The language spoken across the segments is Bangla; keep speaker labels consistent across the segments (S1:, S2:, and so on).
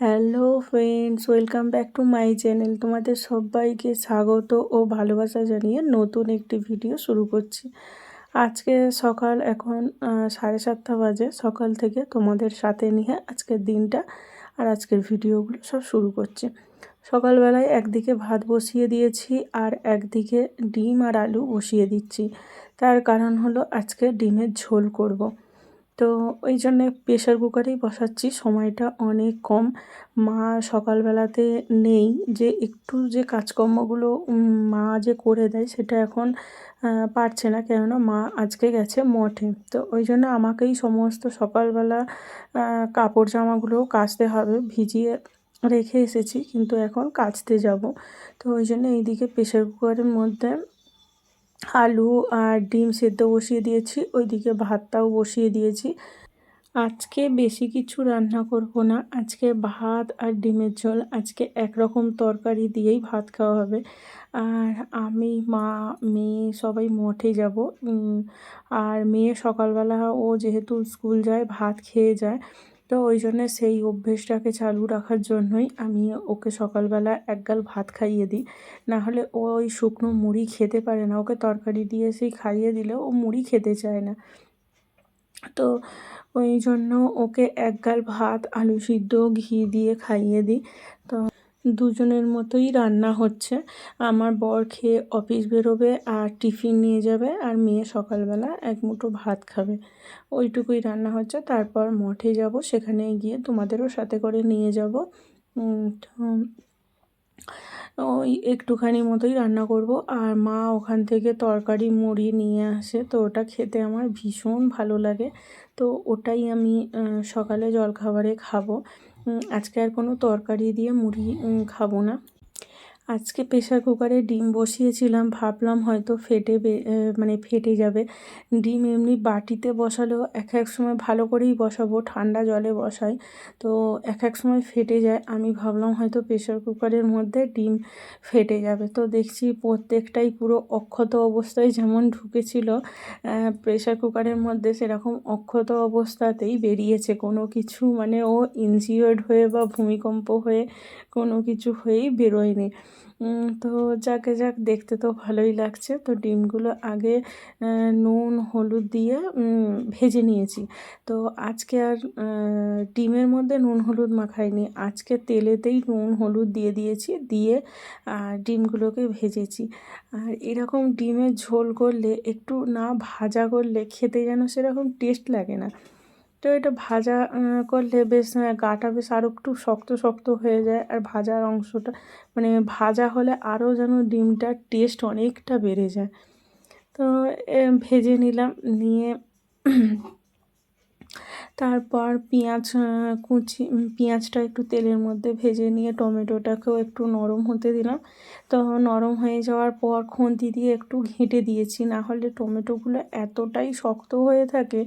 S1: Hello friends, welcome back to my channel. তোমাদের সবাইকে স্বাগত ও ভালোবাসা জানিয়ে নতুন একটি ভিডিও শুরু করছি। আজকে সকাল এখন 7:30 বাজে। সকাল থেকে তোমাদের সাথে নিয়ে আজকের দিনটা আর আজকের ভিডিওগুলো সব শুরু করছি। সকালবেলায় একদিকে ভাত বসিয়ে দিয়েছি আর একদিকে ডিম আর আলু বসিয়ে দিচ্ছি। তার কারণ হলো আজকে ডিমের ঝোল করব। তো ওই জন্যে প্রেশার কুকারেই বসাচ্ছি, সময়টা অনেক কম। মা সকালবেলাতে নেই, যে একটু যে কাজকর্মগুলো মা যে করে দেয় সেটা এখন পারছে না, কেননা মা আজকে গেছে মঠে। তো ওই জন্য আমাকেই সমস্ত সকালবেলা কাপড় জামাগুলো কাচতে হবে। ভিজিয়ে রেখে এসেছি কিন্তু এখন কাচতে যাব। তো ওই জন্য এইদিকে প্রেশার কুকারের মধ্যে আলু আর ডিম সেদ্ধ বসিয়ে দিয়েছি, ওইদিকে ভাতটাও বসিয়ে দিয়েছি। আজকে বেশি কিছু রান্না করব না, আজকে ভাত আর ডিমের ঝোল। আজকে একরকম তরকারি দিয়েই ভাত খাওয়া হবে। আর আমি, মা, মেয়ে সবাই মঠে যাব। আর মেয়ে সকালবেলা ও যেহেতু স্কুল যায় ভাত খেয়ে যায়, তো ওই জন্যে সেই অভ্যেসটাকে চালু রাখার জন্যই আমি ওকে সকালবেলা একগাল ভাত খাইয়ে দিই। না হলে ও ওই শুকনো মুড়ি খেতে পারে না, ওকে তরকারি দিয়ে সেই খাইয়ে দিলেও ও মুড়ি খেতে চায় না। তো ওই জন্য ওকে একগাল ভাত আলু সিদ্ধ ঘি দিয়ে খাইয়ে দিই। তো দুজনের মতোই রান্না হচ্ছে। আমার বর খেয়ে অফিস বেরোবে আর টিফিন নিয়ে যাবে, আর মেয়ে সকালবেলা এক মুঠো ভাত খাবে। ওইটুকুই রান্না হচ্ছে। তারপর মঠে যাব, সেখানে গিয়ে তোমাদেরও সাথে করে নিয়ে যাব। তো ওই একটুখানি মতোই রান্না করব। আর মা ওখান থেকে তরকারি মুড়ি নিয়ে আসে, তো ওটা খেতে আমার ভীষণ ভালো লাগে। তো ওটাই আমি সকালে জলখাবারে খাবো। আজকে আর কোনো তরকারি দিয়ে মুড়ি খাবো না। আজকে প্রেশার কুকারে ডিম বসিয়েছিলাম, ভাবলাম হয়তো মানে ফেটে যাবে। ডিম এমনি বাটিতে বসালেও এক এক সময় ভালো করেই বসাবো, ঠান্ডা জলে বসাই, তো এক এক সময় ফেটে যায়। আমি ভাবলাম হয়তো প্রেশার কুকারের মধ্যে ডিম ফেটে যাবে, তো দেখছি প্রত্যেকটাই পুরো অক্ষত অবস্থায় যেমন ঢুকেছিল প্রেশার কুকারের মধ্যে, সেরকম অক্ষত অবস্থাতেই বেরিয়েছে। কোনো কিছু মানে ও ইনজিওর্ড হয়ে বা ভূমিকম্প হয়ে কোনো কিছু হয়েই বেরোয়নি। তো যাকে যাক, দেখতে তো ভালোই লাগছে। তো ডিমগুলো আগে নুন হলুদ দিয়ে ভেজে নিয়েছি। তো আজকে আর ডিমের মধ্যে নুন হলুদ মাখাইনি, আজকে তেলেতেই নুন হলুদ দিয়ে দিয়েছি, দিয়ে ডিমগুলোকে ভেজেছি। আর এরকম ডিমের ঝোল করলে একটু না ভাজা করলে খেতে যেন সেরকম টেস্ট লাগে না। তো এটা ভাজা করলে বেশ গাটা বেশ আরও একটু শক্ত শক্ত হয়ে যায়, আর ভাজার অংশটা মানে ভাজা হলে আরও যেন ডিমটার টেস্ট অনেকটা বেড়ে যায়। তো ভেজে নিলাম, নিয়ে তারপর পেঁয়াজ পেঁয়াজটা একটু তেলের মধ্যে ভেজে নিয়ে টমেটোটাকেও একটু নরম হতে দিলাম। তো নরম হয়ে যাওয়ার পর খুন্তি দিয়ে একটু ঘেঁটে দিয়েছি, না হলে টমেটোগুলো এতটাই শক্ত হয়ে থাকে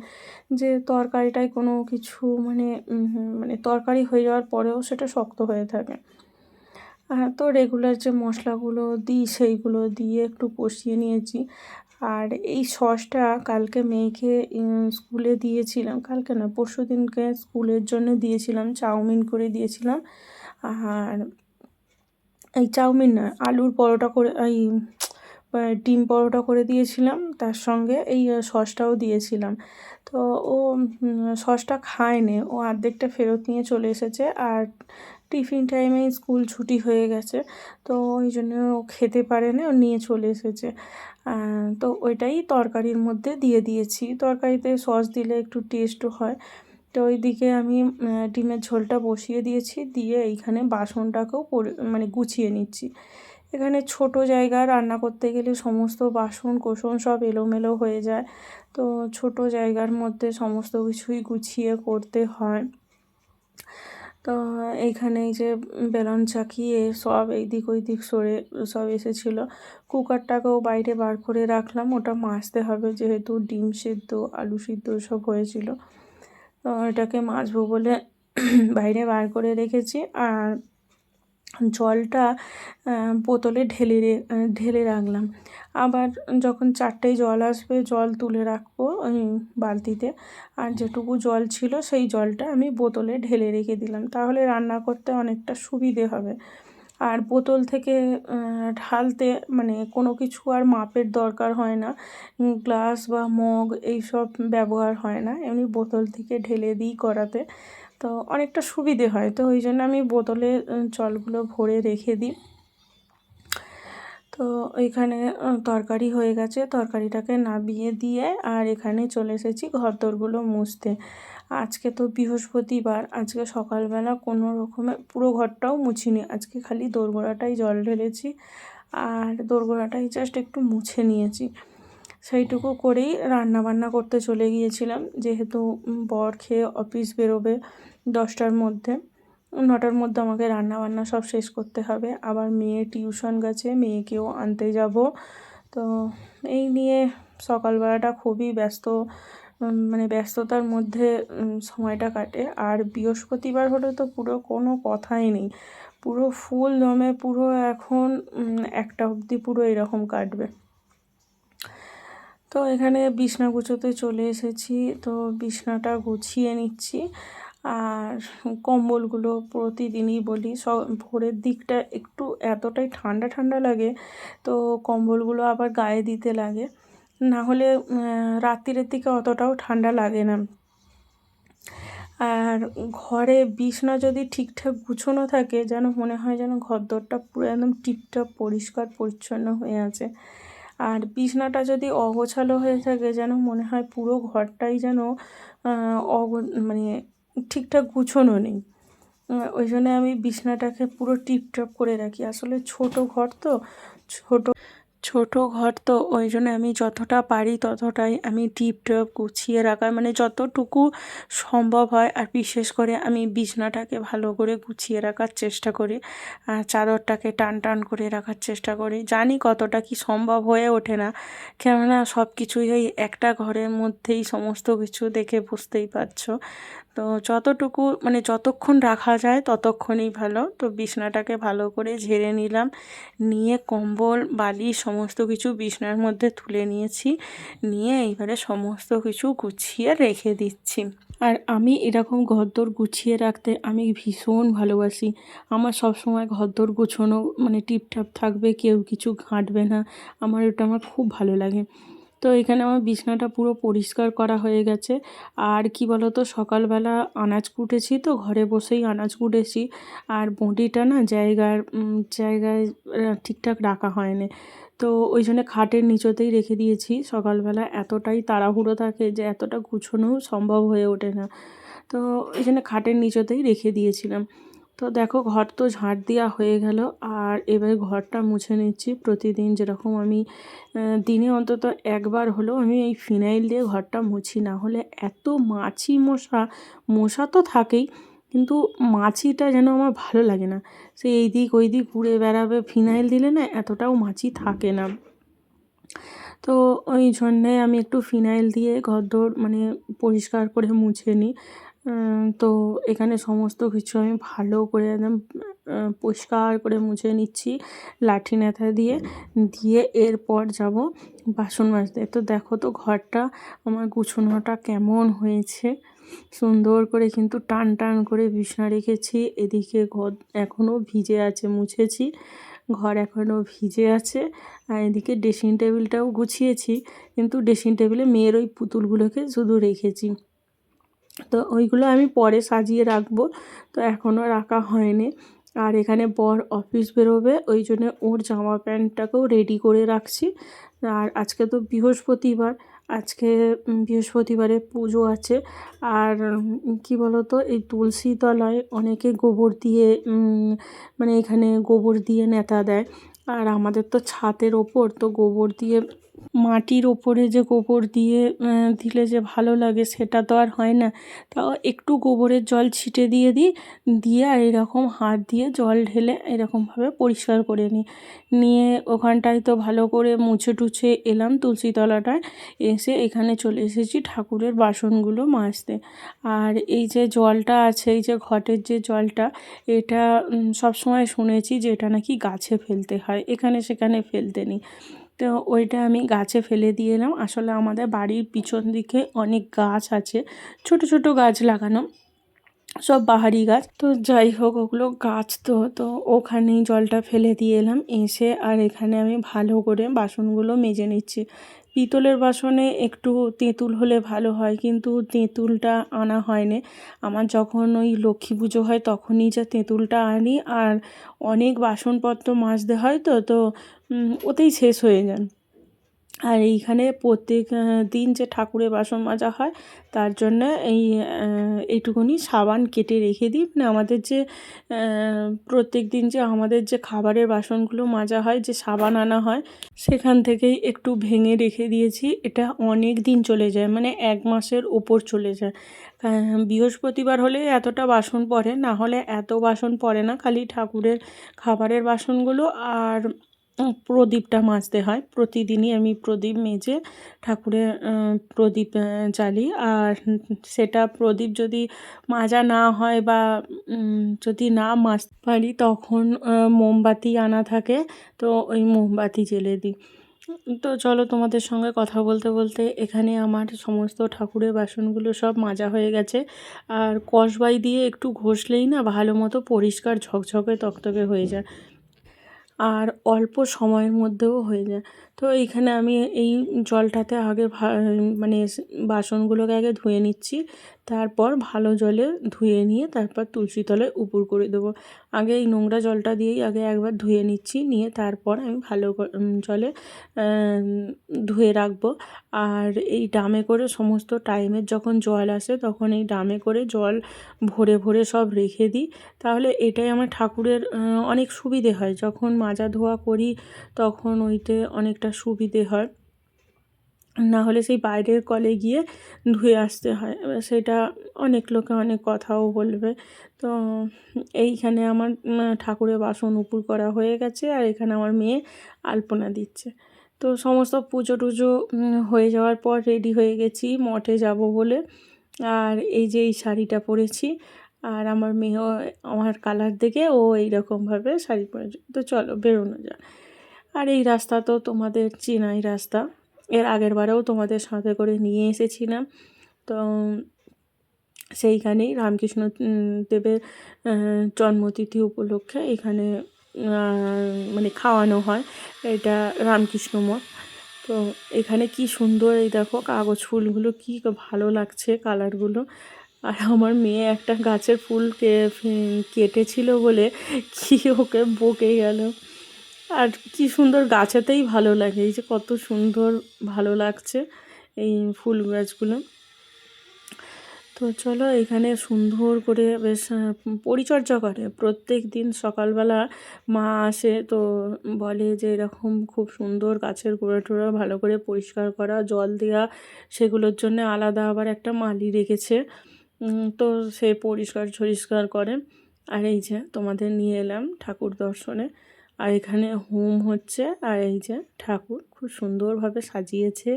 S1: যে তরকারিটায় কোনো কিছু মানে মানে তরকারি হয়ে যাওয়ার পরেও সেটা শক্ত হয়ে থাকে। তো রেগুলার যে মশলাগুলো দিই সেইগুলো দিয়ে একটু কষিয়ে নিয়েছি। আর এই সসটা কালকে মেয়েকে স্কুলে দিয়েছিলাম, কালকে না পরশুদিনকে স্কুলের জন্য দিয়েছিলাম, চাউমিন করে দিয়েছিলাম। আর এই চাউমিন না, আলুর পরোটা করে, এই ডিম পরোটা করে দিয়েছিলাম, তার সঙ্গে এই সসটাও দিয়েছিলাম। তো ও সসটা খায়নি, ও অর্ধেকটা ফেরত নিয়ে চলে এসেছে। আর টিফিন টাইমে স্কুল ছুটি হয়ে গেছে, তো ওই জন্য ও খেতে পারেনি, ও নিয়ে চলে এসেছে। তো ওইটাই তরকারির মধ্যে দিয়ে দিয়েছি, তরকারিতে সস দিলে একটু টেস্টও হয়। তো ওইদিকে আমি ডিমের ঝোলটা বসিয়ে দিয়েছি, দিয়ে এইখানে বাসনটাকেও মানে গুছিয়ে নিচ্ছি। এখানে ছোট জায়গা, রান্না করতে গেলে সমস্ত বাসন কোসন সব এলোমেলো হয়ে যায়, তো ছোট জায়গার মধ্যে সমস্ত কিছুই গুছিয়ে করতে হয়। তো এইখানে এই যে বেলন চাকিয়ে সব এইদিক ওইদিক সরে সব এসেছিলো। কুকারটাকেও বাইরে বার করে রাখলাম, ওটা মাজতে হবে, যেহেতু ডিম সিদ্ধ আলু সিদ্ধ সব হয়েছিল। তো এটাকে মাজবো বলে বাইরে বার করে রেখেছি। আর জলটা বোতলে ঢেলে রাখলাম। আবার যখন 4টায় জল আসবে জল তুলে রাখবো ওই বালতিতে। আর যেটুকু জল ছিল সেই জলটা আমি বোতলে ঢেলে রেখে দিলাম, তাহলে রান্না করতে অনেকটা সুবিধে হবে। আর বোতল থেকে ঢালতে মানে কোনো কিছু আর মাপের দরকার হয় না, গ্লাস বা মগ এইসব ব্যবহার হয় না, এমনি বোতল থেকে ঢেলে দিই কড়াতে, তো অনেকটা সুবিধে হয়। তো ওই জন্য আমি বোতলে জলগুলো ভরে রেখে দিই। তো এখানে তরকারি হয়ে গেছে, তরকারিটাকে নামিয়ে দিয়ে আর এখানে চলে এসেছি ঘরদোরগুলো মুছতে। আজকে তো বৃহস্পতিবার, আজকে সকালবেলা কোনো রকমে পুরো ঘরটাও মুছিনি, আজকে খালি দোরগোড়াটাই জল ঢেলেছি আর দোরগোড়াটাই জাস্ট একটু মুছে নিয়েছি। সেইটুকু করেই রান্না বান্না করতে চলে গিয়েছিলাম, যেহেতু বর খেয়ে অফিস বেরোবে 10টার মধ্যে। 9টার মধ্যে আমাকে রান্না বান্না সব শেষ করতে হবে। আবার মেয়ে টিউশন গেছে, মেয়েকেও আনতে যাব। তো এই নিয়ে সকালবেলাটা খুবই মানে ব্যস্ততার মধ্যে সময়টা কাটে। আর বৃহস্পতিবার হলে তো পুরো কোনো কথাই নেই, পুরো ফুল দমে পুরো এখন 1টা অবধি পুরো এরকম কাটবে। তো এখানে বিছনা গুছোতে চলে এসেছি, তো বিছনাটা গুছিয়ে নিচ্ছি। আর কম্বলগুলো প্রতিদিনই বলি ভোরের দিকটা একটু এতটাই ঠান্ডা ঠান্ডা লাগে, তো কম্বলগুলো আবার গায়ে দিতে লাগে, না হলে রাত্রিরের দিকে অতটাও ঠান্ডা লাগে না। আর ঘরে বিছনা যদি ঠিকঠাক গুছোনো থাকে যেন মনে হয় যেন ঘরদোরটা পুরো একদম টিপটপ পরিষ্কার পরিচ্ছন্ন হয়ে আছে। আর বিছনাটা যদি অগোছালো হয়ে থাকে যেন মনে হয় পুরো ঘরটাই যেন মানে ঠিকঠাক গুছোনো নেই। ওই জন্যে আমি বিছনাটাকে পুরো টিপটপ করে রাখি। আসলে ছোট ঘর তো ওই জন্য আমি যতটা পারি ততটাই আমি টিপটপ গুছিয়ে রাখার মানে যতটুকু সম্ভব হয়। আর বিশেষ করে আমি বিছনাটাকে ভালো করে গুছিয়ে রাখার চেষ্টা করি, আর চাদরটাকে টান টান করে রাখার চেষ্টা করি। জানি কতটা কি সম্ভব হয়ে ওঠে না, কেননা সব কিছুই ওই একটা ঘরের মধ্যেই সমস্ত কিছু, দেখে বুঝতেই পারছো। তো যতটুকু মানে যতক্ষণ রাখা যায় ততক্ষণই ভালো। তো বিছনাটাকে ভালো করে ঝেড়ে নিলাম, নিয়ে কম্বল বালিশ সমস্ত কিছু বিছনার মধ্যে তুলে নিয়েছি, নিয়ে এইবারে সমস্ত কিছু গুছিয়ে রেখে দিচ্ছি। আর আমি এরকম ঘরদোর গুছিয়ে রাখতে আমি ভীষণ ভালোবাসি। আমার সবসময় ঘরদোর গোছানো মানে টিপটপ থাকবে, কেউ কিছু ঘাঁটবে না, আমার খুব ভালো লাগে। তো এখানে আমার বিছনাটা পুরো পরিষ্কার করা হয়ে গেছে। আর কি বলো তো, সকালবেলা আনাজ কুটেছি, তো ঘরে বসেই আনাজ কুটেছি, আর বঁটিটা না জায়গায় ঠিকঠাক রাখা হয়নি, তো ওই জন্য খাটের নিচতেই রেখে দিয়েছি। সকালবেলা এতটাই তাড়াহুড়ো থাকে যে এতটা গুছোনোও সম্ভব হয়ে ওঠে না, তো ওই জন্য খাটের নিচতেই রেখে দিয়েছিলাম। তো দেখো ঘর তো ঝাঁট দেওয়া হয়ে গেল, আর এবারে ঘরটা মুছে নিচ্ছি। প্রতিদিন যেরকম আমি দিনে অন্তত একবার হলেও আমি এই ফিনাইল দিয়ে ঘরটা মুছি, না হলে এত মাছি মশা তো থাকেই, কিন্তু মাছিটা যেন আমার ভালো লাগে না। সে এই দিক ওই দিক ঘুরে বেড়াবে, ফিনাইল দিলে না এতটাও মাছি থাকে না। তো ওই জন্যে আমি একটু ফিনাইল দিয়ে ঘরদোর মানে পরিষ্কার করে মুছে নিই। তো এখানে সমস্ত কিছু আমি ভালো করে একদম পরিষ্কার করে মুছে নিচ্ছি লাঠি ন্যাথা দিয়ে এরপর যাব বাসন মাজতে। তো দেখো তো ঘরটা আমার গুছোনোটা কেমন হয়েছে, সুন্দর করে কিন্তু টান টান করে বিছনা রেখেছি। এদিকে ঘর এখনও ভিজে আছে, মুছেছি, ঘর এখনও ভিজে আছে। আর এদিকে ড্রেসিং টেবিলটাও গুছিয়েছি, কিন্তু ড্রেসিং টেবিলে মেয়ের ওই পুতুলগুলোকে শুধু রেখেছি, তো ওইগুলো আমি পরে সাজিয়ে রাখবো, তো এখনও রাখা হয়নি। আর এখানে বর অফিস বেরোবে, ওই জন্য ওর জামা প্যান্টটাকেও রেডি করে রাখছি। আর আজকে তো বৃহস্পতিবার, আজকে বৃহস্পতিবারে পুজো আছে। আর কি বলো তো, এই তুলসী তলায় অনেকে গোবর দিয়ে মানে এখানে গোবর দিয়ে নেতা দেয়, আর আমাদের তো ছাদের ওপর, তো গোবর দিয়ে মাটির ওপরে যে গোবর দিয়ে দিলে যে ভালো লাগে সেটা তো আর হয় না। তাও একটু গোবরের জল ছিটে দিয়ে দিই, দিয়ে আর এরকম হাত দিয়ে জল ঢেলে এরকমভাবে পরিষ্কার করে নিই। নিয়ে ওখানটায় তো ভালো করে মুছে টুছে এলাম তুলসী তলাটায়, এসে এখানে চলে এসেছি ঠাকুরের বাসনগুলো মাজতে। আর এই যে জলটা আছে, এই যে ঘটের যে জলটা, এটা সবসময় শুনেছি যে এটা নাকি গাছে ফেলতে হয়, এখানে সেখানে ফেলতে নেই। তো ওইটা আমি গাছে ফেলে দিয়ে এলাম। আসলে আমাদের বাড়ির পিছন দিকে অনেক গাছ আছে, ছোট ছোট গাছ লাগানো, সব বাহারি গাছ। তো যাই হোক, ওগুলো গাছ তো তো ওখানেই জলটা ফেলে দিয়ে এলাম। এসে আর এখানে আমি ভালো করে বাসনগুলো মেজে নিচ্ছি। পিতলের বাসনে একটু তেঁতুল হলে ভালো হয়, কিন্তু তেঁতুলটা আনা হয়নি। আমার যখন ওই লক্ষ্মী পুজো হয় তখনই যে তেঁতুলটা আনি, আর অনেক বাসনপত্র মাজতে হয় তো তো ওতেই শেষ হয়ে যায়। আর এইখানে প্রত্যেক দিন যে ঠাকুরের বাসন মাজা হয়, তার জন্য এইটুকুনি সাবান কেটে রেখে দিই। মানে আমাদের যে প্রত্যেক দিন যে আমাদের যে খাবারের বাসনগুলো মাজা হয়, যে সাবান আনা হয়, সেখান থেকেই একটু ভেঙে রেখে দিয়েছি। এটা অনেক দিন চলে যায়, মানে 1 মাসের ওপর চলে যায়। বৃহস্পতিবার হলে এতটা বাসন পড়ে, না হলে এত বাসন পড়ে না। খালি ঠাকুরের খাবারের বাসনগুলো আর প্রদীপটা মাজতে হয়। প্রতিদিনই আমি প্রদীপ মেজে ঠাকুরের প্রদীপ জ্বালি। আর সেটা প্রদীপ যদি মাজা না হয় বা যদি না মাজতে পারি, তখন মোমবাতি আনা থাকে, তো ওই মোমবাতি জ্বেলে দিই। তো চলো, তোমাদের সঙ্গে কথা বলতে বলতে এখানে আমার সমস্ত ঠাকুরের বাসনগুলো সব মাজা হয়ে গেছে। আর কসবাই দিয়ে একটু ঘষলেই না ভালো মতো পরিষ্কার ঝকঝকে তকতকে হয়ে যায়, আর অল্প সময়ের মধ্যেও হয়ে যায়। তো এইখানে আমি এই জলটাতে আগে মানে বাসনগুলোকে আগে ধুয়ে নিচ্ছি, তারপর ভালো জলে ধুয়ে নিয়ে তারপর তুলসী তলায় উপুড় করে দেবো। আগে এই নোংরা জলটা দিয়েই আগে একবার ধুয়ে নিচ্ছি, নিয়ে তারপর আমি ভালো জলে ধুয়ে রাখবো। আর এই ড্রামে করে সমস্ত টাইমের যখন জল আসে, তখন এই ড্রামে করে জল ভরে ভরে সব রেখে দিই। তাহলে এটাই আমার ঠাকুরের অনেক সুবিধে হয়। যখন মাজা ধোয়া করি তখন ওইতে অনেকটা সুবিধে হয়, না হলে সেই বাইরের কলে গিয়ে ধুয়ে আসতে হয়। এবার সেটা অনেক লোকে অনেক কথাও বলবে। তো এইখানে আমার ঠাকুরের বাসন উপুড় করা হয়ে গেছে, আর এখানে আমার মেয়ে আলপনা দিচ্ছে। তো সমস্ত পুজো টুজো হয়ে যাওয়ার পর রেডি হয়ে গেছি মঠে যাব বলে। আর এই যে এই শাড়িটা পরেছি, আর আমার মেয়েও আমার কালার দেখে ও এইরকমভাবে শাড়ি পরেছে। তো চলো বেরোনো যাক। আর এই রাস্তা তো তোমাদের চেনাই রাস্তা, এর আগের বারেও তোমাদের সাথে করে নিয়ে এসেছিলাম। তো সেইখানেই রামকৃষ্ণ দেবের জন্মতিথি উপলক্ষে এখানে মানে খাওয়ানো হয়। এটা রামকৃষ্ণ মঠ। তো এখানে কি সুন্দর, এই দেখো কাগজ ফুলগুলো কি ভালো লাগছে কালারগুলো। আর আমার মেয়ে একটা গাছের ফুল কেটেছিল বলে কি ওকে বকে গেল। আর কি সুন্দর, গাছেতেই ভালো লাগে, এই যে কত সুন্দর ভালো লাগছে এই ফুল গাছগুলো। তো চলো, এখানে সুন্দর করে বেশ পরিচর্যা করে প্রত্যেক দিন সকালবেলা। মা আসে তো বলে যে এরকম খুব সুন্দর গাছের গোড়া টোড়া ভালো করে পরিষ্কার করা, জল দেওয়া, সেগুলোর জন্য আলাদা আবার একটা মালি রেখেছে। তো সে পরিষ্কার করে। আর এই যে তোমাদের নিয়ে এলাম ঠাকুর দর্শনে। আর এখানে হোম হচ্ছে, আর এই যে ঠাকুর খুব সুন্দরভাবে সাজিয়েছে।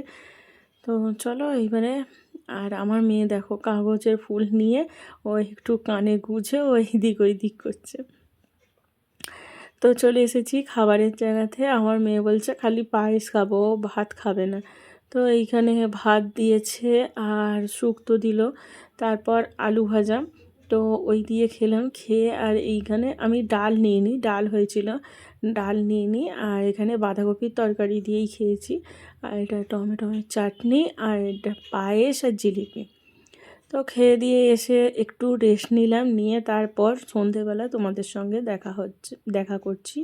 S1: তো চলো এইবারে, আর আমার মেয়ে দেখো কাগজের ফুল নিয়ে ও একটু কানে গুঁজে ও এদিক ওই দিক করছে। তো চলে এসেছি খাবারের জায়গাতে। আমার মেয়ে বলছে খালি পায়েস খাবো, ভাত খাবে না। তো এইখানে ভাত দিয়েছে আর শুক্তো দিল, তারপর আলু ভাজা। তো ওই দিয়ে খেলাম। খেয়ে আর এইখানে আমি ডাল নিয়ে নিই, ডাল হয়েছিল, ডাল নিয়ে নিই। আর এখানে বাঁধাকপির তরকারি দিয়েই খেয়েছি। আর এটা টমেটোর চাটনি, আর এটা পায়েস আর জিলিপি। তো খেয়ে দিয়ে এসে একটু রেস্ট নিলাম, নিয়ে তারপর সন্ধেবেলা তোমাদের সঙ্গে দেখা করছি।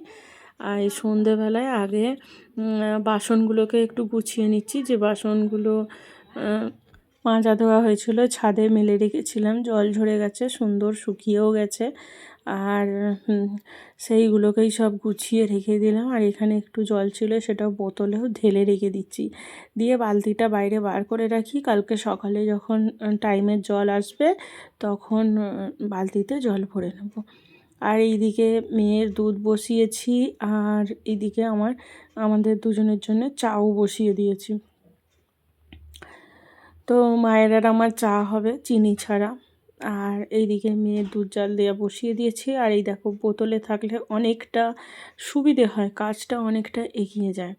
S1: আর এই সন্ধেবেলায় আগে বাসনগুলোকে একটু গুছিয়ে নিচ্ছি, যে বাসনগুলো মাজা ধোয়া হয়েছিল ছাদে মেলে রেখেছিলাম, জল ঝরে গেছে, সুন্দর শুকিয়েও গেছে। আর সেইগুলোকেই সব গুছিয়ে রেখে দিলাম। আর এখানে একটু জল ছিল, সেটাও বোতলেও ঢেলে রেখে দিচ্ছি, দিয়ে বালতিটা বাইরে বার করে রাখি। কালকে সকালে যখন টাইমের জল আসবে তখন বালতিতে জল ভরে নেব। আর এইদিকে মেয়ের দুধ বসিয়েছি, আর এইদিকে আমাদের দুজনের জন্য চাও বসিয়ে দিয়েছি। তো মায়ের আর আমার চা হবে চিনি ছাড়া। আর এইদিকে মেয়ের দুধ জাল দেওয়া বসিয়ে দিয়েছি। আর এই দেখো, বোতলে থাকলে অনেকটা সুবিধে হয়, কাজটা অনেকটা এগিয়ে যায়।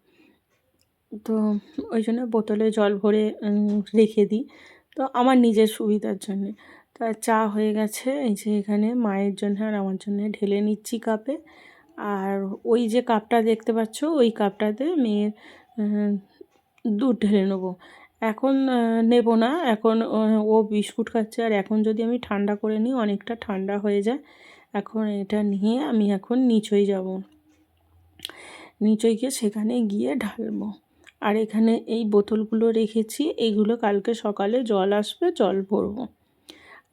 S1: তো ওই জন্য বোতলে জল ভরে রেখে দিই, তো আমার নিজের সুবিধার জন্যে। তা চা হয়ে গেছে, এই যে এখানে মায়ের জন্য আর আমার জন্য ঢেলে নিচ্ছি কাপে। আর ওই যে কাপটা দেখতে পাচ্ছ, ওই কাপটাতে মেয়ের দুধ ঢেলে নেবো। এখন নেব না, এখন ও বিস্কুট খাচ্ছে। আর এখন যদি আমি ঠান্ডা করে নিই, অনেকটা ঠান্ডা হয়ে যায়। এখন এটা নিয়ে আমি এখন নিচই যাব, নিচই গিয়ে সেখানে গিয়ে ঢালবো। আর এখানে এই বোতলগুলো রেখেছি, এইগুলো কালকে সকালে জল আসবে, জল ভরবো।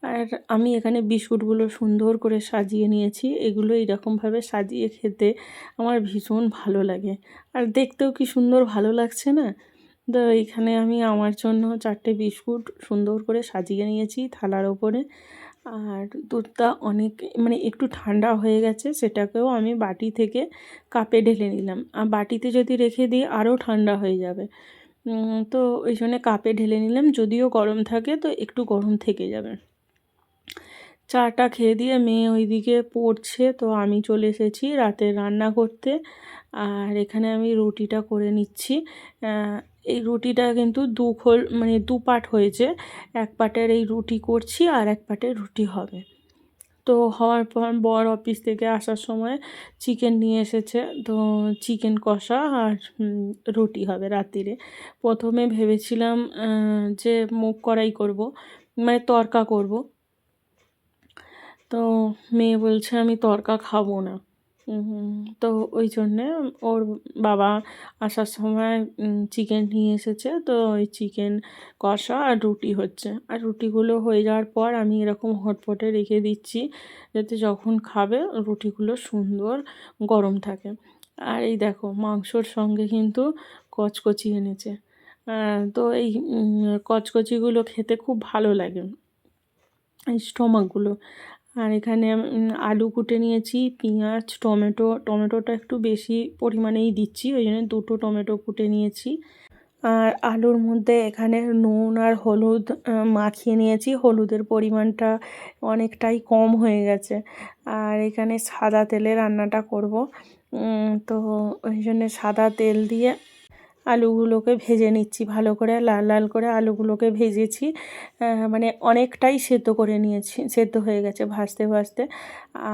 S1: আর আমি এখানে বিস্কুটগুলো সুন্দর করে সাজিয়ে নিয়েছি। এগুলো এইরকমভাবে সাজিয়ে খেতে আমার ভীষণ ভালো লাগে, আর দেখতেও কি সুন্দর ভালো লাগছে না। তো এখানে আমি আমার জন্য 4টে বিস্কুট সুন্দর করে সাজিয়ে নিয়েছি থালার ওপরে। আর দুধটা অনেক মানে একটু ঠান্ডা হয়ে গেছে, সেটাকেও আমি বাটি থেকে কাপে ঢেলে নিলাম। আর বাটিতে যদি রেখে দিই আরও ঠান্ডা হয়ে যাবে। তো ওই জন্য কাপে ঢেলে নিলাম, যদিও গরম থাকে তো একটু গরম থেকে যাবে। চাটা খেয়ে দিয়ে মেয়ে ওইদিকে পড়ছে, তো আমি চলে এসেছি রাতে রান্না করতে। আর এখানে আমি রুটিটা করে নিচ্ছি। এই রুটিটা কিন্তু মানে দু পাট হয়েছে। এক পাটের এই রুটি করছি, আর এক পাটের রুটি হবে। তো হওয়ার পর বর অফিস থেকে আসার সময় চিকেন নিয়ে এসেছে, তো চিকেন কষা আর রুটি হবে রাত্রিরে। প্রথমে ভেবেছিলাম যে মুগ কড়াই করব, মানে তড়কা করব। তো মেয়ে বলছে আমি তড়কা খাবো না। তো ওই জন্যে ওর বাবা আসার সময় চিকেন নিয়ে এসেছে, তো ওই চিকেন কষা আর রুটি হচ্ছে। আর রুটিগুলো হয়ে যাওয়ার পর আমি এরকম হটপটে রেখে দিচ্ছি, যাতে যখন খাবে রুটিগুলো সুন্দর গরম থাকে। আর এই দেখো, মাংসর সঙ্গে কিন্তু কচকচি এনেছে। তো এই কচকচিগুলো খেতে খুব ভালো লাগে, এই স্টমাকগুলো। আর এখানে আলু কুটে নিয়েছি, পেঁয়াজ, টমেটোটা একটু বেশি পরিমাণেই দিচ্ছি, ওই জন্য 2টো টমেটো কুটে নিয়েছি। আর আলুর মধ্যে এখানে নুন আর হলুদ মাখিয়ে নিয়েছি, হলুদের পরিমাণটা অনেকটাই কম হয়ে গেছে। আর এখানে সাদা তেলে রান্নাটা করব, তো ওই জন্যে সাদা তেল দিয়ে আলুগুলোকে ভেজে নিচ্ছি ভালো করে, লাল লাল করে আলুগুলোকে ভেজেছি। মানে অনেকটাই সেদ্ধ করে নিয়েছি, সেদ্ধ হয়ে গেছে ভাজতে ভাজতে।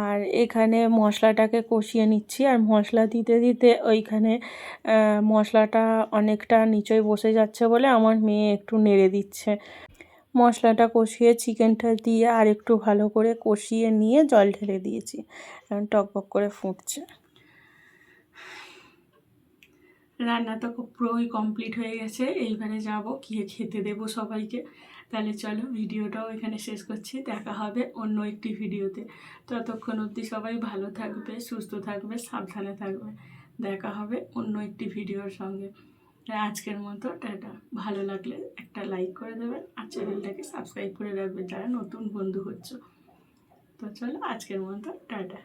S1: আর এখানে মশলাটাকে কষিয়ে নিচ্ছি, আর মশলা দিতে দিতে ওইখানে মশলাটা অনেকটা নিচয় বসে যাচ্ছে বলে আমার মেয়ে একটু নেড়ে দিচ্ছে। মশলাটা কষিয়ে চিকেনটা দিয়ে আর একটু ভালো করে কষিয়ে নিয়ে জল ঢেলে দিয়েছি, এখন টকবক করে ফুটছে। রান্না তো পুরোই কমপ্লিট হয়ে গেছে, এইবারে যাব গিয়ে খেতে দেবো সবাইকে। তাহলে চলো, ভিডিওটাও এখানে শেষ করছি, দেখা হবে অন্য একটি ভিডিওতে। ততক্ষণ অবধি সবাই ভালো থাকবে, সুস্থ থাকবে, সাবধানে থাকবে। দেখা হবে অন্য একটি ভিডিওর সঙ্গে। আজকের মতো টাটা। ভালো লাগলে একটা লাইক করে দেবেন, আর চ্যানেলটাকে সাবস্ক্রাইব করে রাখবেন যারা নতুন বন্ধু হচ্ছে। তো চলো, আজকের মতো টাটা।